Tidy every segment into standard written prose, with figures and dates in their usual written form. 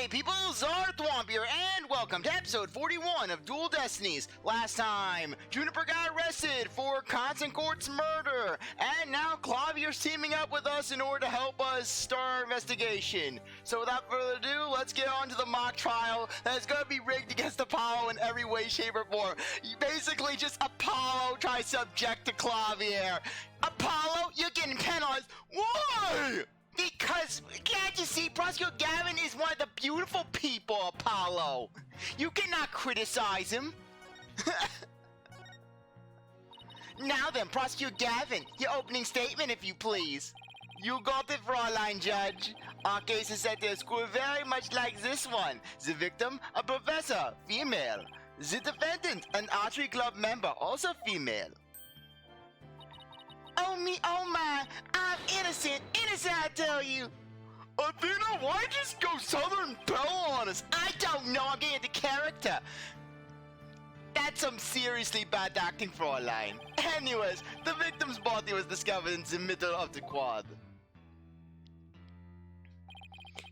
Hey people, CzarThwomp here, and welcome to episode 41 of Dual Destinies. Last time, Juniper got arrested for Constant Court's murder, and now Klavier's teaming up with us in order to help us start our investigation. So without further ado, let's get on to the mock trial that's gonna be rigged against Apollo in every way, shape, or form. Basically, just Apollo tries to object to Klavier. Apollo, you're getting penalized. Why? Because, can't you see, Prosecutor Gavin is one of the beautiful people, Apollo. You cannot criticize him. Now then, Prosecutor Gavin, your opening statement, if you please. You got it, Fraulein Judge. Our case is set to a school very much like this one. The victim, a professor, female. The defendant, an archery club member, also female. Oh me, oh my, I'm innocent, I tell you. Athena, why just go Southern Belle on us? I don't know, I'm getting into character. That's some seriously bad acting, Fraulein. Anyways, the victim's body was discovered in the middle of the quad.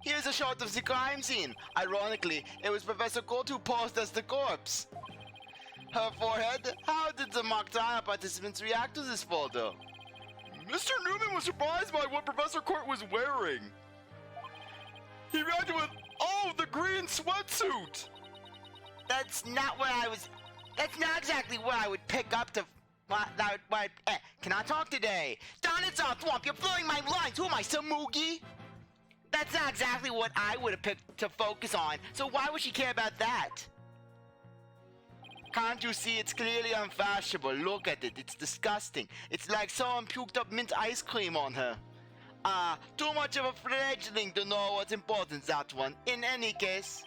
Here's a shot of the crime scene. Ironically, it was Professor Colt who posed as the corpse. Herr Forehead, how did the mock trial participants react to this photo? Mr. Newman was surprised by what Professor Court was wearing. He reacted with, "Oh, the green sweatsuit!" That's not exactly what I would pick up to... Can I talk today? Darn it, CzarThwomp, you're blowing my lines! Who am I, some Moogie? That's not exactly what I would have picked to focus on, so why would she care about that? Can't you see it's clearly unfashionable? Look at it, it's disgusting. It's like someone puked up mint ice cream on her. Too much of a fledgling to know what's important, that one. In any case,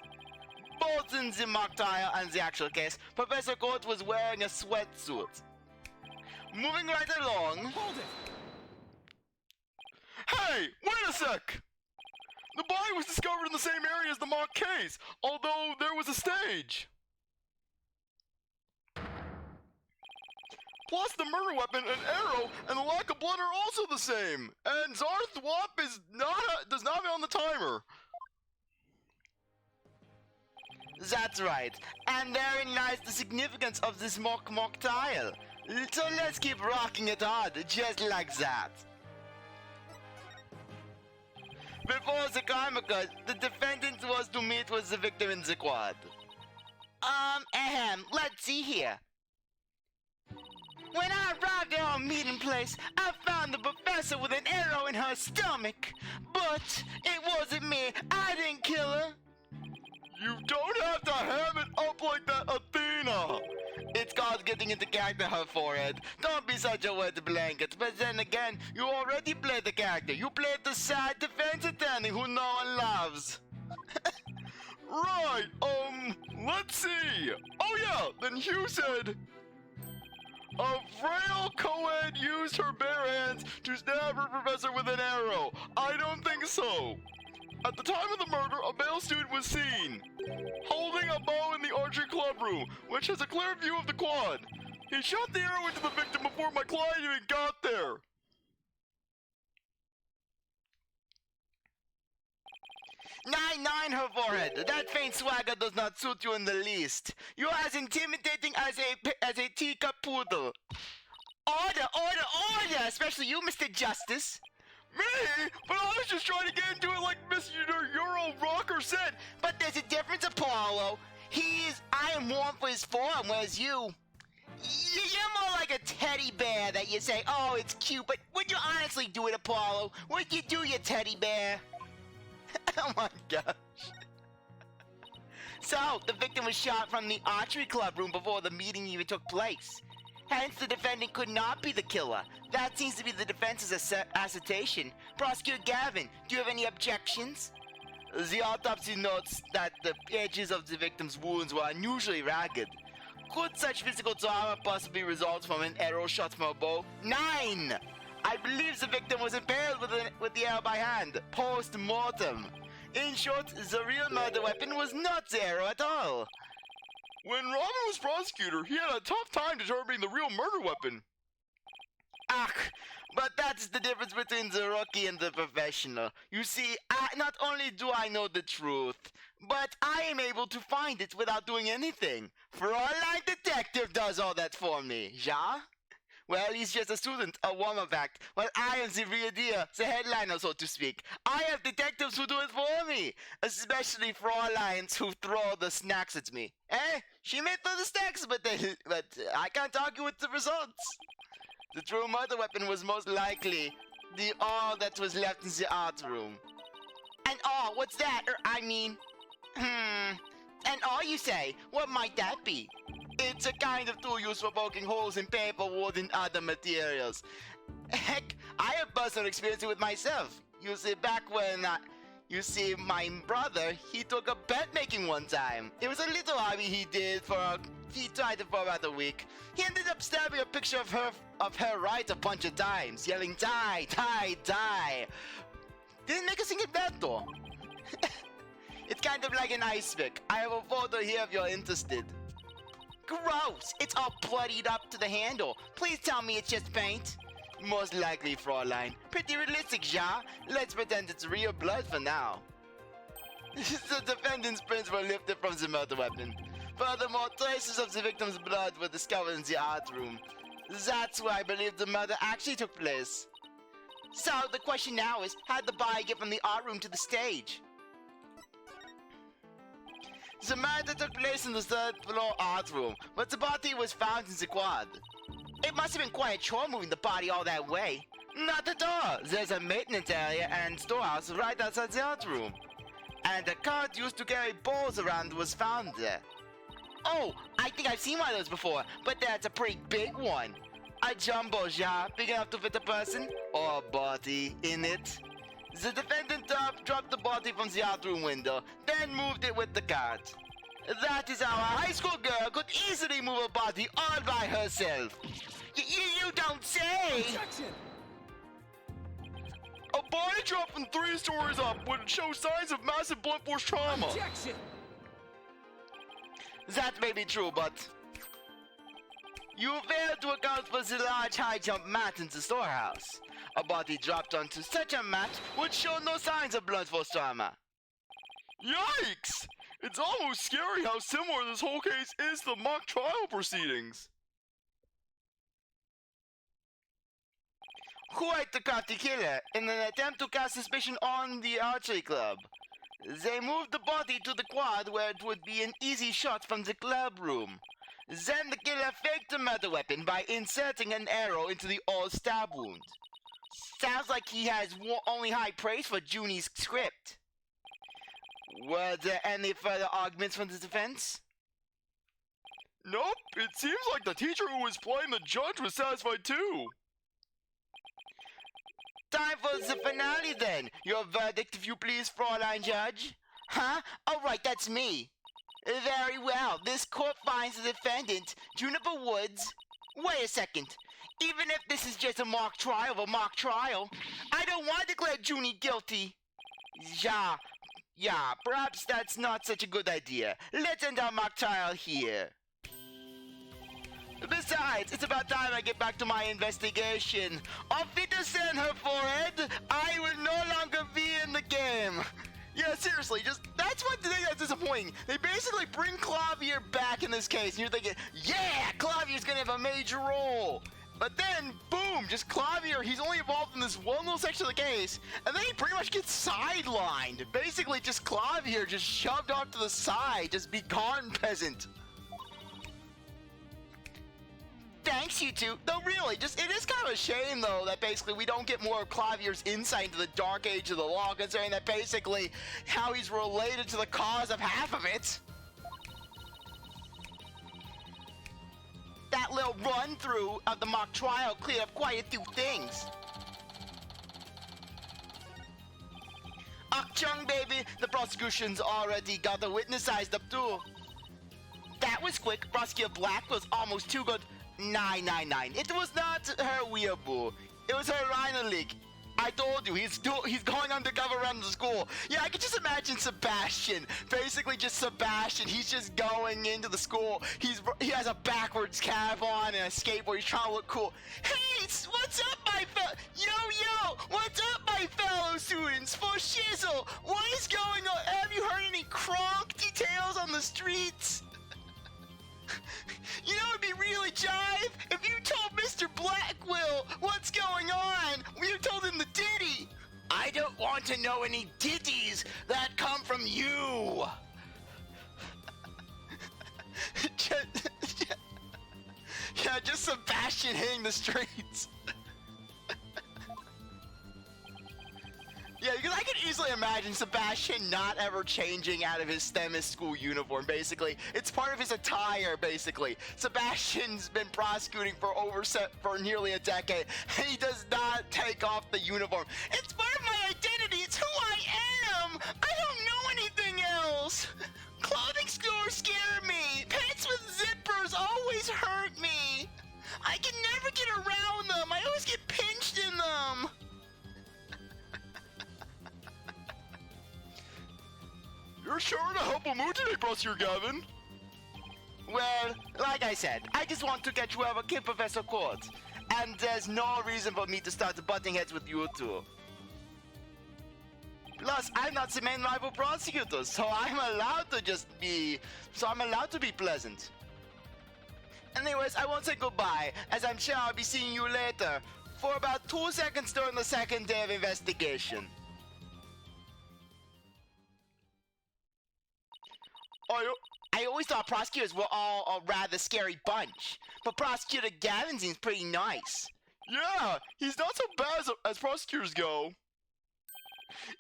both in the mock trial and the actual case, Professor Court was wearing a sweatsuit. Moving right along... Hold it! Hey, wait a sec! The body was discovered in the same area as the mock case, although there was a stage. Plus, the murder weapon, an arrow, and the lack of blood are also the same. And CzarThwomp does not have it on the timer. That's right. And therein lies the significance of this mock trial. So let's keep rocking it hard, just like that. Before the crime occurred, the defendant was to meet with the victim in the quad. Let's see here. When I arrived at our meeting place, I found the professor with an arrow in her stomach. But it wasn't me. I didn't kill her. You don't have to ham it up like that, Athena. It's called getting into character, Herr Forehead. Don't be such a wet blanket. But then again, you already played the character. You played the side defense attorney who no one loves. Right, let's see. Oh yeah, then Hugh said... A frail co-ed used her bare hands to stab her professor with an arrow. I don't think so. At the time of the murder, a male student was seen holding a bow in the archery club room, which has a clear view of the quad. He shot the arrow into the victim before my client even got there. Nine, Herr Forehead. That faint swagger does not suit you in the least. You're as intimidating as a teacup poodle. Order! Especially you, Mr. Justice. Me? But I was just trying to get into it like Mr. Euro Rocker said. But there's a difference, Apollo. I am warm for his form, whereas you... You're more like a teddy bear that you say, oh, it's cute, but would you honestly do it, Apollo? Would you do your teddy bear? Oh my gosh. So, the victim was shot from the archery club room before the meeting even took place. Hence, the defendant could not be the killer. That seems to be the defense's assertion. Prosecutor Gavin, do you have any objections? The autopsy notes that the edges of the victim's wounds were unusually ragged. Could such physical trauma possibly result from an arrow shot from a bow? 9! I believe the victim was impaled with the arrow by hand, post-mortem. In short, the real murder weapon was not the arrow at all. When Robin was prosecutor, he had a tough time determining the real murder weapon. Ach, but that's the difference between the rookie and the professional. You see, not only do I know the truth, but I am able to find it without doing anything. Fräulein Detective does all that for me, ja? Well, he's just a student, a warm-up act, while I am the real deal, the headliner, so to speak. I have detectives who do it for me, especially Fräuleins who throw the snacks at me. She may throw the snacks, but I can't argue with the results. The true murder weapon was most likely the all that was left in the art room. And all, what's that? And all you say? What might that be? It's a kind of tool used for poking holes in paper, wood, and other materials. Heck, I have personal experience with myself. You see, back when, my brother, he took up bet making one time. It was a little hobby he tried it for about a week. He ended up stabbing a picture of her right a bunch of times, yelling, "Die, die, die." Didn't make a single bet though. It's kind of like an ice pick. I have a photo here if you're interested. Gross! It's all bloodied up to the handle. Please tell me it's just paint. Most likely, Fräulein. Pretty realistic, ja? Let's pretend it's real blood for now. The defendant's prints were lifted from the murder weapon. Furthermore, traces of the victim's blood were discovered in the art room. That's where I believe the murder actually took place. So, the question now is, how did the body get from the art room to the stage? The murder took place in the third-floor art room, but the body was found in the quad. It must have been quite a chore moving the body all that way. Not at all. There's a maintenance area and storehouse right outside the art room. And a cart used to carry balls around was found there. Oh, I think I've seen one of those before, but that's a pretty big one. A jumbo jar, big enough to fit a person or a body in it. The defendant dropped the body from the art room window, then moved it with the cart. That is how a high school girl could easily move a body all by herself. You don't say! Objection! A body drop from 3 stories up would show signs of massive blunt force trauma. Objection! That may be true, but you failed to account for the large high jump mat in the storehouse. A body dropped onto such a mat would show no signs of blunt force trauma. Yikes! It's almost scary how similar this whole case is to mock trial proceedings. Who ate the crafty killer in an attempt to cast suspicion on the archery club? They moved the body to the quad where it would be an easy shot from the club room. Then the killer faked the murder weapon by inserting an arrow into the old stab wound. Sounds like he has only high praise for Junie's script. Were there any further arguments from the defense? Nope, it seems like the teacher who was playing the judge was satisfied too. Time for the finale then. Your verdict, if you please, Fräulein Judge. Huh? Oh, right, that's me. Very well. This court finds the defendant, Juniper Woods. Wait a second. Even if this is just a mock trial of a mock trial, I don't want to declare Junie guilty. Yeah, perhaps that's not such a good idea. Let's end our mock trial here. Besides, it's about time I get back to my investigation. Auf Wiedersehen, Herr Forehead. I will no longer be in the game. Yeah, seriously, that's one thing that's disappointing. They basically bring Klavier back in this case, and you're thinking, yeah, Klavier's gonna have a major role. But then, boom, just Klavier, he's only involved in this one little section of the case, and then he pretty much gets sidelined. Basically, just Klavier just shoved off to the side, just be gone, peasant. Thanks, you two. Though really, it is kind of a shame, though, that basically we don't get more of Klavier's insight into the dark age of the law, considering that basically how he's related to the cause of half of it. That little run-through of the mock trial cleared up quite a few things. Chung, baby, the prosecution's already got the witness sized up too. That was quick. Prosecutor Blackquill's almost too good. 999. It was not her weeaboo. It was her rhino leak. I told you, he's going undercover around the school. Yeah, I can just imagine Sebastian. Basically just Sebastian. He's just going into the school. He has a backwards cap on and a skateboard. He's trying to look cool. Hey, what's up, my Yo, what's up, my fellow students? For shizzle, what is going on? Have you heard any Kronk details on the streets? You know, it'd be really jive if you told Mr. Blackquill what's going on. You told him the ditty. I don't want to know any ditties that come from you. just Sebastian hitting the streets. Yeah, because I can easily imagine Sebastian not ever changing out of his Themis school uniform, basically. It's part of his attire, basically. Sebastian's been prosecuting for nearly a decade, and he does not take off the uniform. It's part of my identity. It's who I am. I don't know anything else. Clothing stores scare me. Pants with zippers always hurt me. I can never get around them. I always get pinched in them. You're sure in a helpful mood today, Prosecutor Gavin. Well, like I said, I just want to get whoever killed Professor Court. And there's no reason for me to start butting heads with you two. Plus, I'm not the main rival prosecutor, so I'm allowed to be pleasant. Anyways, I won't say goodbye, as I'm sure I'll be seeing you later, for about 2 seconds during the second day of investigation. I always thought prosecutors were all a rather scary bunch, but Prosecutor Gavin seems pretty nice. Yeah, he's not so bad as prosecutors go.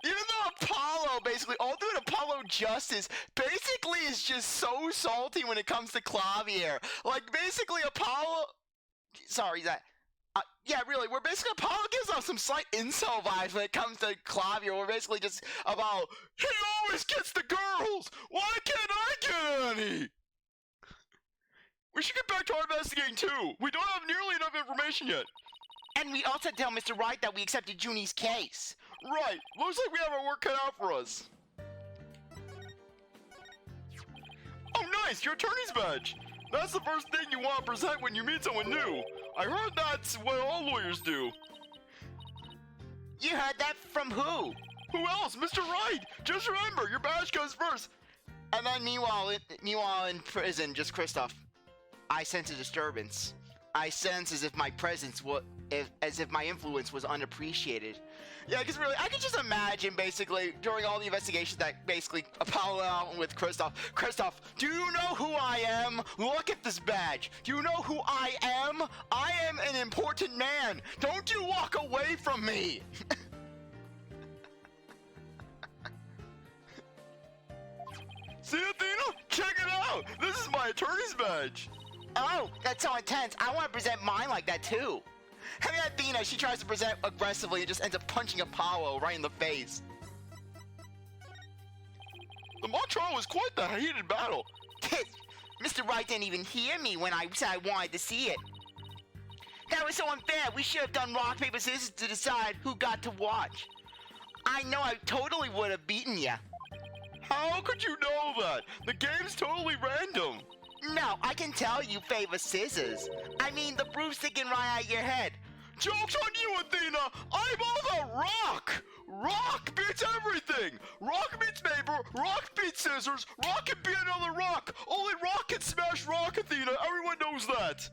Even though Apollo, basically, all doing Apollo justice, basically is just so salty when it comes to Klavier. Like, basically, Apollo... Sorry, yeah, really, we're basically... Apollo gives off some slight incel vibes when it comes to Klavier. We're basically just about, he always gets the girls! Why can't I get any? We should get back to our investigating, too. We don't have nearly enough information yet. And we also tell Mr. Wright that we accepted Junie's case. Right. Looks like we have our work cut out for us. Oh, nice! Your attorney's badge! That's the first thing you want to present when you meet someone new. I heard that's what all lawyers do. You heard that from who? Who else? Mr. Wright! Just remember, your badge goes first. And then meanwhile in prison, just Kristoff. I sense a disturbance. I sense as if my presence as if my influence was unappreciated. Yeah, because really, I can just imagine, basically, during all the investigations that basically Apollo out with Kristoff. Kristoff, do you know who I am? Look at this badge. Do you know who I am? I am an important man. Don't you walk away from me. See, Athena? Check it out. This is my attorney's badge. Oh, that's so intense. I want to present mine like that, too. And then Athena, she tries to present aggressively and just ends up punching Apollo right in the face. The mock trial was quite the heated battle. Mr. Wright didn't even hear me when I said I wanted to see it. That was so unfair. We should have done rock, paper, scissors to decide who got to watch. I know I totally would have beaten ya. How could you know that? The game's totally random. No, I can tell you favor scissors. I mean the broomstick and right out your head. Joke's on you, Athena! I'm all about rock! Rock beats everything! Rock beats paper, rock beats scissors, rock can beat another rock! Only rock can smash rock, Athena, everyone knows that!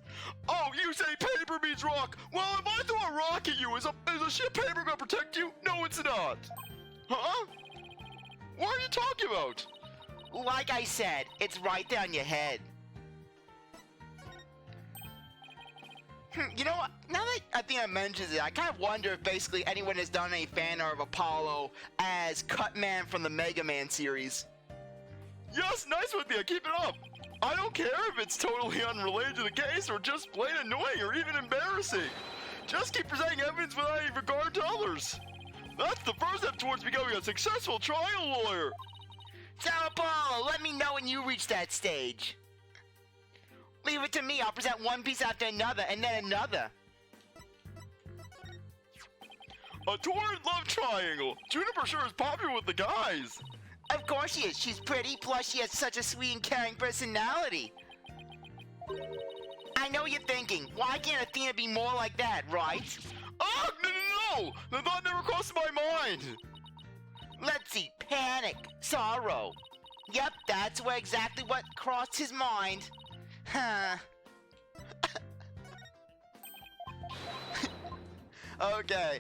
Oh, you say paper beats rock? Well, if I throw a rock at you, is a shit paper gonna protect you? No, it's not! Huh? What are you talking about? Like I said, it's right down your head. You know what? Now that Athena mentions it, I kind of wonder if basically anyone has done any fan art of Apollo as Cutman from the Mega Man series. Yes, nice with you. Keep it up. I don't care if it's totally unrelated to the case or just plain annoying or even embarrassing. Just keep presenting evidence without any regard to others. That's the first step towards becoming a successful trial lawyer. So Apollo, let me know when you reach that stage. Leave it to me, I'll present one piece after another, and then another. A torrid love triangle. Juniper sure is popular with the guys. Of course she is. She's pretty, plus she has such a sweet and caring personality. I know you're thinking, why can't Athena be more like that, right? Oh, no! The thought never crossed my mind. Let's see, panic, sorrow. Yep, that's exactly what crossed his mind. Huh. Okay.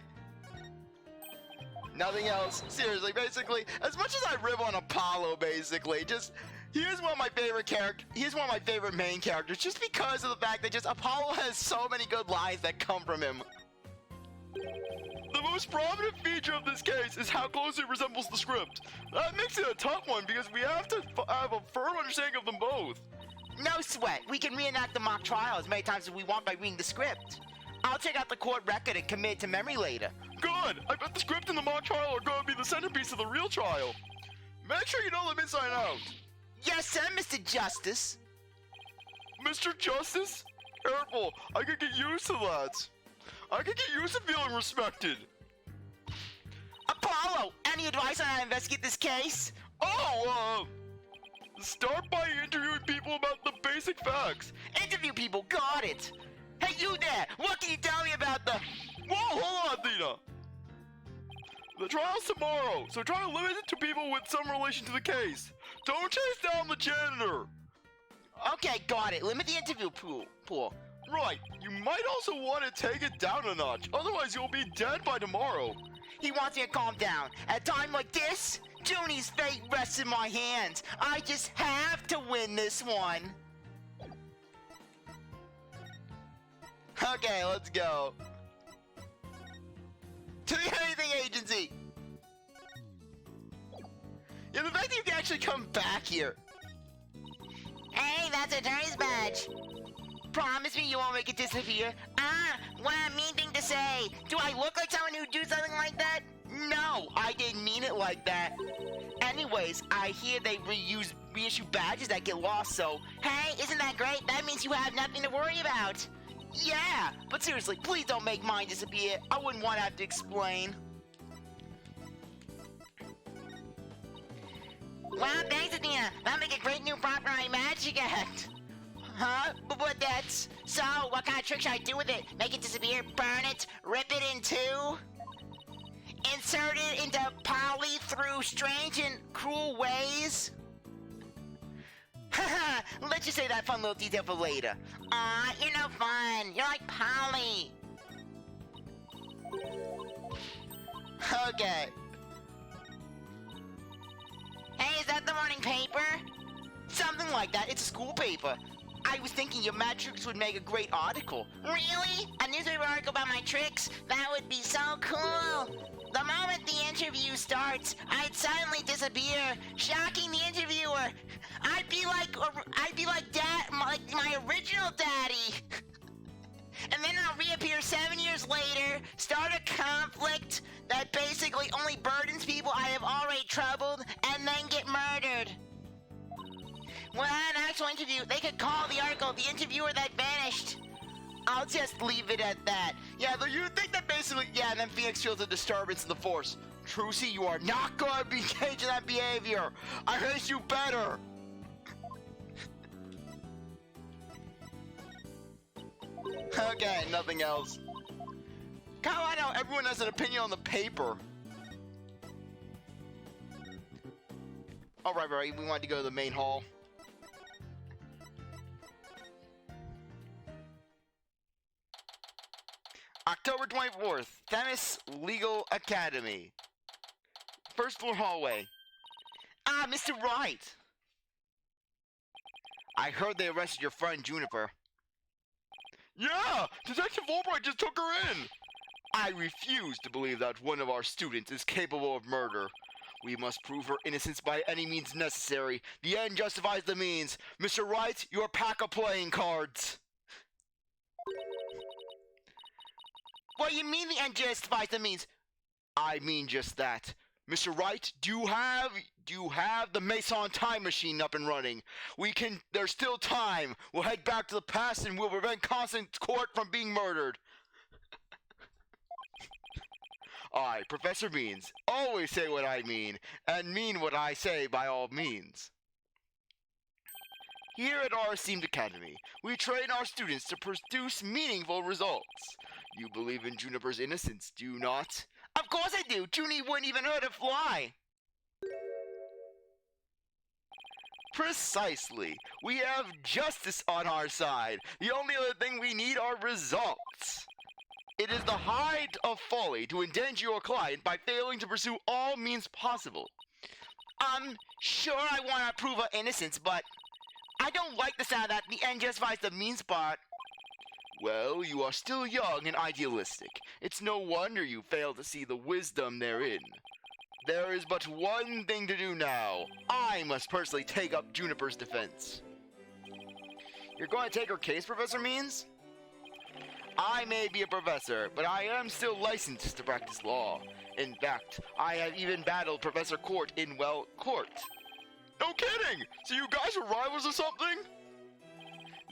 Nothing else. Seriously, basically, as much as I rib on Apollo, basically, he's one of my favorite characters. He's one of my favorite main characters, just because of the fact that Apollo has so many good lines that come from him. The most prominent feature of this case is how closely it resembles the script. That makes it a tough one because we have to have a firm understanding of them both. No sweat. We can reenact the mock trial as many times as we want by reading the script. I'll check out the court record and commit it to memory later. Good! I bet the script and the mock trial are going to be the centerpiece of the real trial. Make sure you know them inside out. Yes, sir, Mr. Justice. Mr. Justice? Careful, I could get used to that. I could get used to feeling respected. Apollo, any advice on how to investigate this case? Start by interviewing people about the basic facts. Interview people, got it. Hey, you there, what can you tell me about the... Whoa, hold on, Athena. The trial's tomorrow, so try to limit it to people with some relation to the case. Don't chase down the janitor. Okay, got it. Limit the interview pool. Right, you might also want to take it down a notch, otherwise you'll be dead by tomorrow. He wants me to calm down. At a time like this, Junie's fate rests in my hands. I just have to win this one. Okay, let's go. To the Anything Agency. Yeah, the fact that you can actually come back here. Hey, that's attorney's badge. Promise me you won't make it disappear. What a mean thing to say. Do I look like someone who'd do something like that? No, I didn't mean it like that. Anyways, I hear they reissue badges that get lost, so... Hey, isn't that great? That means you have nothing to worry about. Yeah, but seriously, please don't make mine disappear. I wouldn't want to have to explain. Wow, thanks, Athena. That'll make a great new prop for my magic act. Huh? But that's... So, what kind of trick should I do with it? Make it disappear, burn it, rip it in two? Insert it into Polly through strange and cruel ways? Haha, let's just say that fun little detail for later. Aw, you're no fun. You're like Polly. Okay. Hey, is that the morning paper? Something like that. It's a school paper. I was thinking your mad tricks would make a great article. Really? A newspaper article about my tricks? That would be so cool. The moment the interview starts, I'd suddenly disappear, shocking the interviewer. I'd be like dad, like my original daddy. And then I'll reappear 7 years later, start a conflict that basically only burdens people I have already troubled, and then get murdered. Without an actual interview, they could call the article The Interviewer That Vanished. I'll just leave it at that. Yeah, though you think that basically, yeah, and then Phoenix feels a disturbance in the Force. Trucy, you are not going to be engaged in that behavior. I hate you better. Okay, nothing else. Kind of like how everyone has an opinion on the paper. Alright, we wanted to go to the main hall. October 24th, Themis Legal Academy. First floor hallway. Ah, Mr. Wright! I heard they arrested your friend Juniper. Yeah! Detective Albright just took her in! I refuse to believe that one of our students is capable of murder. We must prove her innocence by any means necessary. The end justifies the means. Mr. Wright, your pack of playing cards. What do you mean the end justifies the means? I mean just that. Mr. Wright, do you have the Mason time machine up and running? There's still time. We'll head back to the past and we'll prevent Constant Court from being murdered. I, Professor Means, always say what I mean, and mean what I say by all means. Here at our esteemed academy, we train our students to produce meaningful results. You believe in Juniper's innocence, do you not? Of course I do! Junie wouldn't even hurt a fly! Precisely. We have justice on our side. The only other thing we need are results. It is the height of folly to endanger your client by failing to pursue all means possible. Sure I want to prove her innocence, but I don't like the sound that the end justifies the means part. Well, you are still young and idealistic. It's no wonder you fail to see the wisdom therein. There is but one thing to do now. I must personally take up Juniper's defense. You're going to take her case, Professor Means? I may be a professor, but I am still licensed to practice law. In fact, I have even battled Professor Court in, well, court. No kidding! So you guys were rivals or something?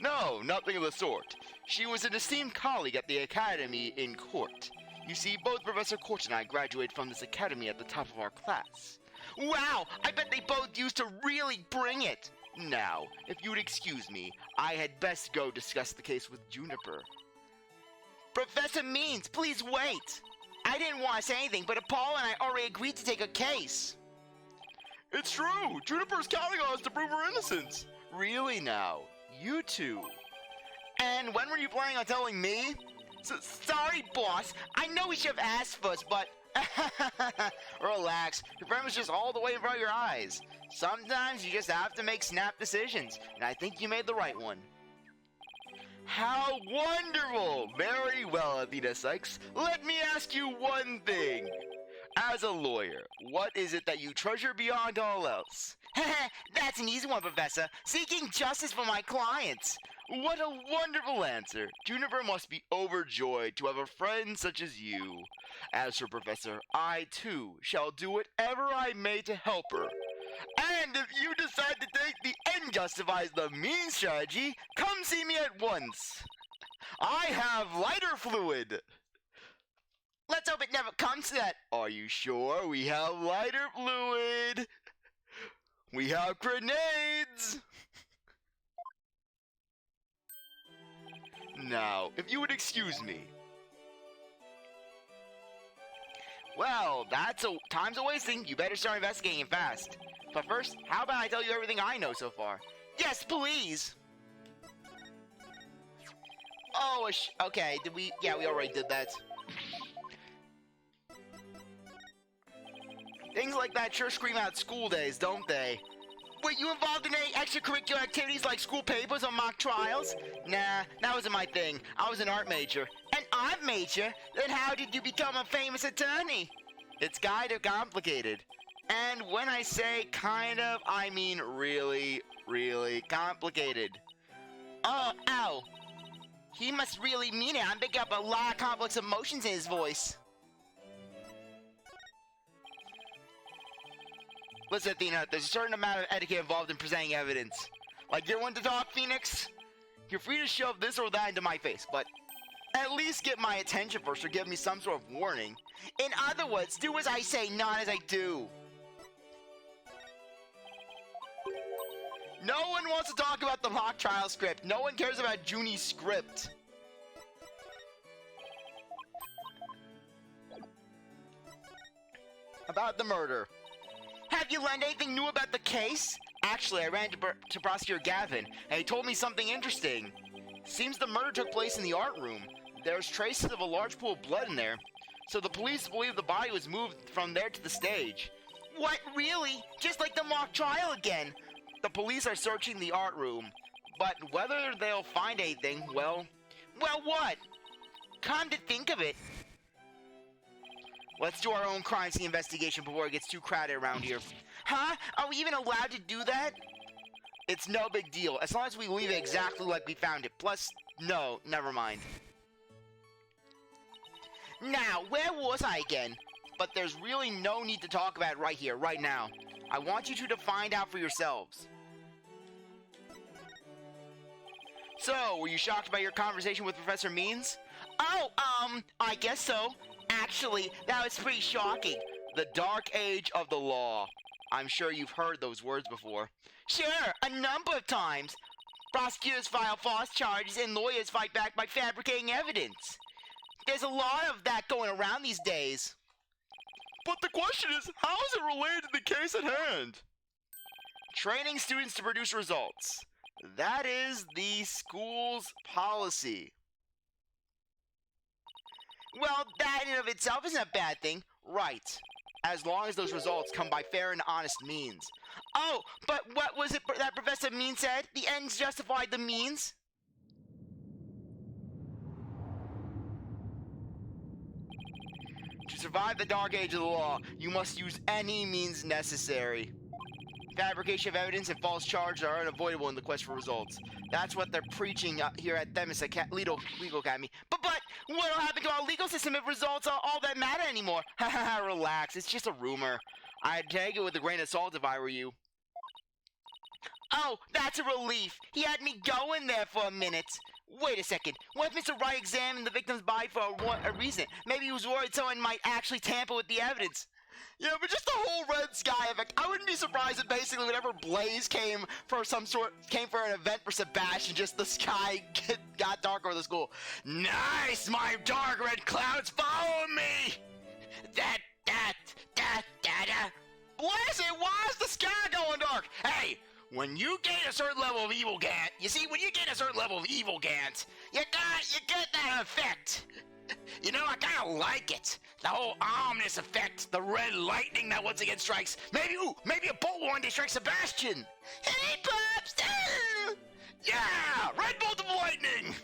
No, nothing of the sort. She was an esteemed colleague at the academy in court. You see, both Professor Court and I graduated from this academy at the top of our class. Wow! I bet they both used to really bring it! Now, if you would excuse me, I had best go discuss the case with Juniper. Professor Means, please wait! I didn't want to say anything, but Paul and I already agreed to take a case. It's true! Juniper's counting on us to prove her innocence! Really now? You two? And when were you planning on telling me? Sorry, boss. I know we should have asked first, but... Relax. Your friend was just all the way in front of your eyes. Sometimes you just have to make snap decisions, and I think you made the right one. How wonderful! Very well, Athena Sykes. Let me ask you one thing. As a lawyer, what is it that you treasure beyond all else? That's an easy one, Professor. Seeking justice for my clients. What a wonderful answer. Juniper must be overjoyed to have a friend such as you. As for Professor, I too shall do whatever I may to help her. And if you decide to take the end justifies the means strategy, come see me at once. I have lighter fluid. Let's hope it never comes to that. Are you sure? We have lighter fluid. We have grenades. Now, if you would excuse me. Well, time's a wasting. You better start investigating fast. But first, how about I tell you everything I know so far? Yes, please. Oh, okay. Did we? Yeah, we already did that. Things like that sure scream out school days, don't they? Were you involved in any extracurricular activities like school papers or mock trials? Nah, that wasn't my thing. I was an art major. An art major? Then how did you become a famous attorney? It's kind of complicated. And when I say kind of, I mean really, really complicated. Oh, ow. He must really mean it. I'm picking up a lot of complex emotions in his voice. Listen, Athena, there's a certain amount of etiquette involved in presenting evidence. Like, you're one to talk, Phoenix? You're free to shove this or that into my face, but at least get my attention first or give me some sort of warning. In other words, do as I say, not as I do. No one wants to talk about the mock trial script. No one cares about Junie's script. About the murder. Have you learned anything new about the case? Actually, I ran to Prosecutor Gavin, and he told me something interesting. Seems the murder took place in the art room. There's traces of a large pool of blood in there, so the police believe the body was moved from there to the stage. What, really? Just like the mock trial again? The police are searching the art room, but whether they'll find anything, well, what? Come to think of it. Let's do our own crime scene investigation before it gets too crowded around here. Huh? Are we even allowed to do that? It's no big deal, as long as we leave it exactly like we found it. Plus, no, never mind. Now, where was I again? But there's really no need to talk about it right here, right now. I want you two to find out for yourselves. So, were you shocked by your conversation with Professor Means? Oh, I guess so. Actually, that was pretty shocking. The dark age of the law. I'm sure you've heard those words before. Sure, a number of times. Prosecutors file false charges and lawyers fight back by fabricating evidence. There's a lot of that going around these days. But the question is, how is it related to the case at hand? Training students to produce results. That is the school's policy. Well, that in and of itself isn't a bad thing. Right. As long as those results come by fair and honest means. Oh, but what was it that Professor Mean said? The ends justified the means? To survive the dark age of the law, you must use any means necessary. Fabrication of evidence and false charges are unavoidable in the quest for results. That's what they're preaching here at Themis Legal Academy. But what'll happen to our legal system if results are all that matter anymore? Haha, relax, it's just a rumor. I'd take it with a grain of salt if I were you. Oh, that's a relief. He had me going there for a minute. Wait a second. What if Mr. Wright examined the victim's body for a reason? Maybe he was worried someone might actually tamper with the evidence. Yeah, but just the whole red sky effect. I wouldn't be surprised if basically whenever Blaze came for an event for Sebastian, just the sky got darker over the school. Nice, my dark red clouds follow me. Blaze, why is the sky going dark? Hey, when you gain a certain level of evil Gant, you see, when you gain a certain level of evil Gant, you get that effect. You know, I kind of like it. The whole ominous effect, the red lightning that once again strikes. Maybe a bolt one day strikes Sebastian. Hey, Pops! Yeah! Red bolt of lightning!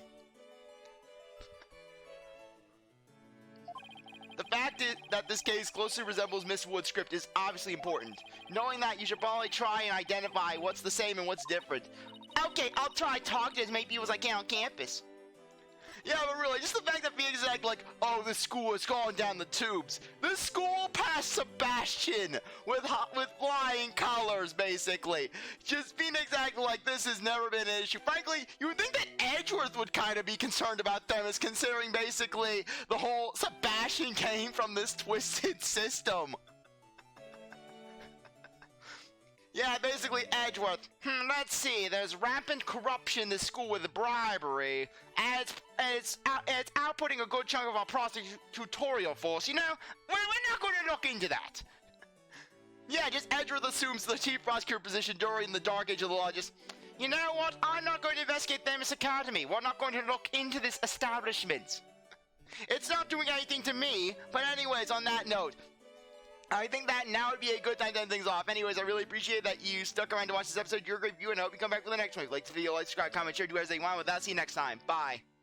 The fact that this case closely resembles Miss Wood's script is obviously important. Knowing that, you should probably try and identify what's the same and what's different. Okay, I'll try talking to as many people as I can on campus. Yeah, but really, just the fact that being exact, like, oh, this school is going down the tubes. This school passed Sebastian with flying colors, basically. Just being exactly like this has never been an issue. Frankly, you would think that Edgeworth would kind of be concerned about Themis, considering basically the whole Sebastian came from this twisted system. Yeah, basically Edgeworth. Let's see. There's rampant corruption in this school with bribery, and it's outputting a good chunk of our prosecutorial force. You know, we're not going to look into that. Yeah, just Edgeworth assumes the chief prosecutor position during the dark age of the law. Just, you know what? I'm not going to investigate Themis Academy. We're not going to look into this establishment. It's not doing anything to me. But anyways, on that note, I think that now would be a good time to end things off. Anyways, I really appreciate that you stuck around to watch this episode. You're a great viewer, and I hope you come back for the next one. If you like the video, like, subscribe, comment, share, do whatever you want. With that, see you next time. Bye.